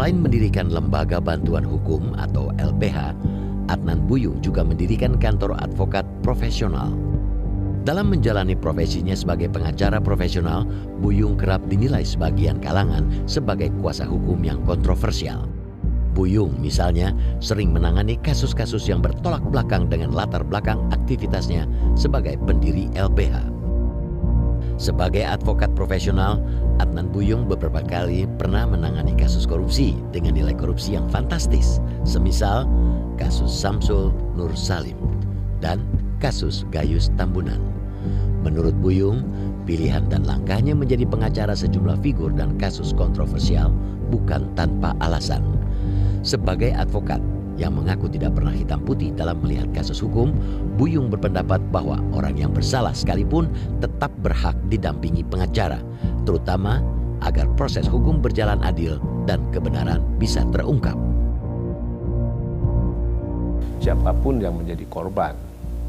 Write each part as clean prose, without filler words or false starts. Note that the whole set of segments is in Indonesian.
Selain mendirikan Lembaga Bantuan Hukum atau LBH, Adnan Buyung juga mendirikan kantor advokat profesional. Dalam menjalani profesinya sebagai pengacara profesional, Buyung kerap dinilai sebagian kalangan sebagai kuasa hukum yang kontroversial. Buyung misalnya sering menangani kasus-kasus yang bertolak belakang dengan latar belakang aktivitasnya sebagai pendiri LBH. Sebagai advokat profesional, Adnan Buyung beberapa kali pernah menangani kasus korupsi dengan nilai korupsi yang fantastis, semisal kasus Samsul Nur Salim dan kasus Gayus Tambunan. Menurut Buyung, pilihan dan langkahnya menjadi pengacara sejumlah figur dan kasus kontroversial bukan tanpa alasan. Sebagai advokat yang mengaku tidak pernah hitam putih dalam melihat kasus hukum, Buyung berpendapat bahwa orang yang bersalah sekalipun tetap berhak didampingi pengacara, terutama agar proses hukum berjalan adil dan kebenaran bisa terungkap. Siapapun yang menjadi korban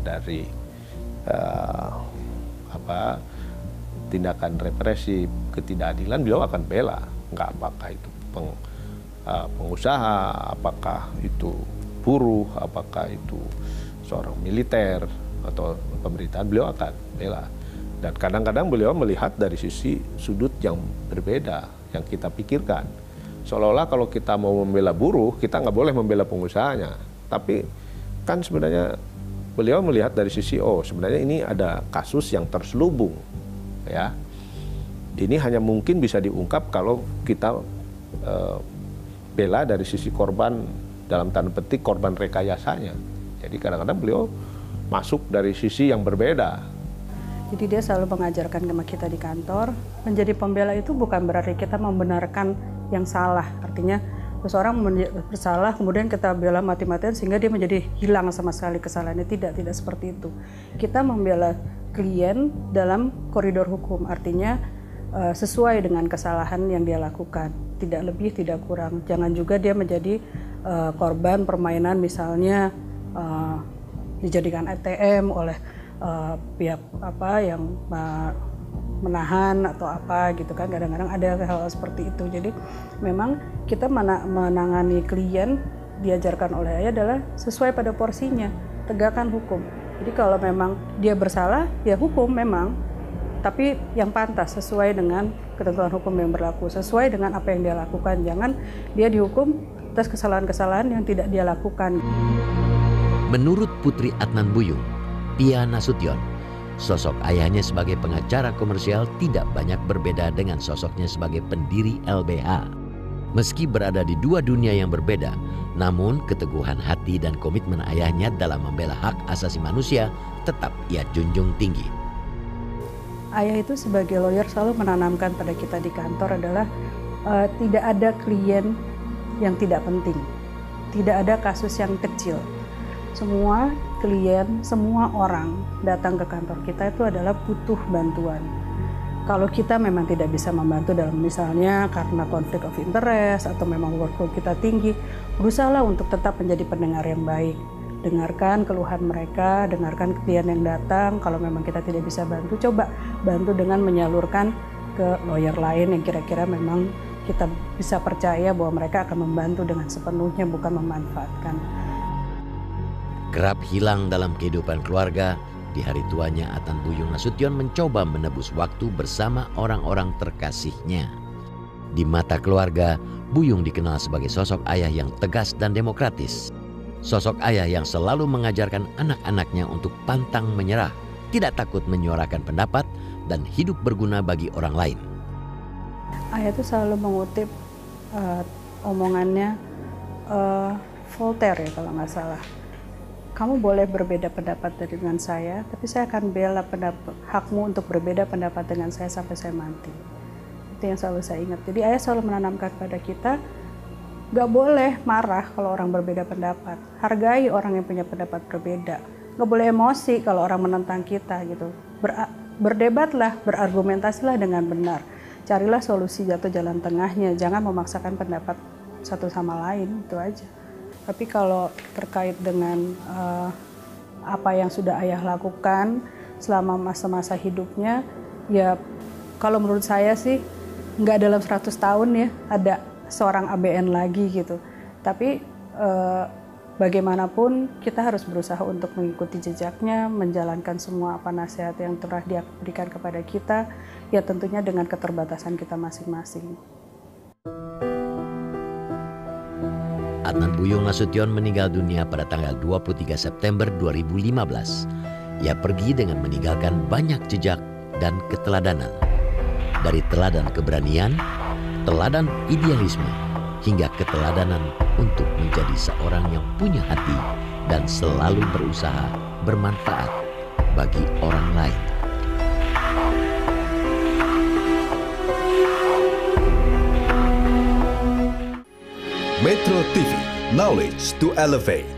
dari tindakan represif, ketidakadilan, beliau akan bela. Nggak apakah itu pengusaha, apakah itu buruh, apakah itu seorang militer atau pemerintahan, beliau akan bela. Dan kadang-kadang beliau melihat dari sisi sudut yang berbeda yang kita pikirkan. Seolah-olah kalau kita mau membela buruh, kita nggak boleh membela pengusahanya. Tapi kan sebenarnya beliau melihat dari sisi, sebenarnya ini ada kasus yang terselubung, ya. Ini hanya mungkin bisa diungkap kalau kita bela dari sisi korban, dalam tanda petik korban rekayasanya. Jadi kadang-kadang beliau masuk dari sisi yang berbeda. Jadi dia selalu mengajarkan sama kita di kantor, menjadi pembela itu bukan berarti kita membenarkan yang salah. Artinya seseorang bersalah kemudian kita bela mati-matian sehingga dia menjadi hilang sama sekali kesalahannya. Tidak seperti itu. Kita membela klien dalam koridor hukum, artinya sesuai dengan kesalahan yang dia lakukan, tidak lebih tidak kurang. Jangan juga dia menjadi korban permainan, misalnya dijadikan ATM oleh pihak yang menahan atau apa gitu kan. Kadang-kadang ada hal seperti itu. Jadi memang kita menangani klien diajarkan oleh ayah adalah sesuai pada porsinya, tegakkan hukum. Jadi kalau memang dia bersalah ya hukum memang, tapi yang pantas sesuai dengan ketentuan hukum yang berlaku, sesuai dengan apa yang dia lakukan. Jangan dia dihukum atas kesalahan-kesalahan yang tidak dia lakukan. Menurut putri Adnan Buyung, Pia Nasution, sosok ayahnya sebagai pengacara komersial tidak banyak berbeda dengan sosoknya sebagai pendiri LBH. Meski berada di dua dunia yang berbeda, namun keteguhan hati dan komitmen ayahnya dalam membela hak asasi manusia tetap ia junjung tinggi. Ayah itu sebagai lawyer selalu menanamkan pada kita di kantor adalah tidak ada klien yang tidak penting, tidak ada kasus yang kecil. Semua klien, semua orang datang ke kantor kita itu adalah butuh bantuan. Kalau kita memang tidak bisa membantu dalam misalnya karena konflik of interest atau memang workload kita tinggi, berusahalah untuk tetap menjadi pendengar yang baik. Dengarkan keluhan mereka, dengarkan klien yang datang. Kalau memang kita tidak bisa bantu, coba bantu dengan menyalurkan ke lawyer lain yang kira-kira memang kita bisa percaya bahwa mereka akan membantu dengan sepenuhnya, bukan memanfaatkan. Kerap hilang dalam kehidupan keluarga, di hari tuanya Adnan Buyung Nasution mencoba menebus waktu bersama orang-orang terkasihnya. Di mata keluarga, Buyung dikenal sebagai sosok ayah yang tegas dan demokratis. Sosok ayah yang selalu mengajarkan anak-anaknya untuk pantang menyerah, tidak takut menyuarakan pendapat, dan hidup berguna bagi orang lain. Ayah itu selalu mengutip omongannya Voltaire ya kalau nggak salah. Kamu boleh berbeda pendapat dengan saya, tapi saya akan bela hakmu untuk berbeda pendapat dengan saya sampai saya mati. Itu yang selalu saya ingat. Jadi ayah selalu menanamkan pada kita, gak boleh marah kalau orang berbeda pendapat. Hargai orang yang punya pendapat berbeda. Gak boleh emosi kalau orang menentang kita gitu. Berdebatlah, berargumentasilah dengan benar. Carilah solusi atau jalan tengahnya. Jangan memaksakan pendapat satu sama lain, itu aja. Tapi kalau terkait dengan apa yang sudah ayah lakukan selama masa-masa hidupnya, ya kalau menurut saya sih nggak dalam 100 tahun ya, ada seorang ABN lagi gitu. Tapi bagaimanapun kita harus berusaha untuk mengikuti jejaknya, menjalankan semua nasihat yang telah dia berikan kepada kita, ya tentunya dengan keterbatasan kita masing-masing. Adnan Buyung Nasution meninggal dunia pada tanggal 23 September 2015. Ia pergi dengan meninggalkan banyak jejak dan keteladanan. Dari teladan keberanian, teladan idealisme, hingga keteladanan untuk menjadi seorang yang punya hati dan selalu berusaha bermanfaat bagi orang lain. Metro TV, knowledge to elevate.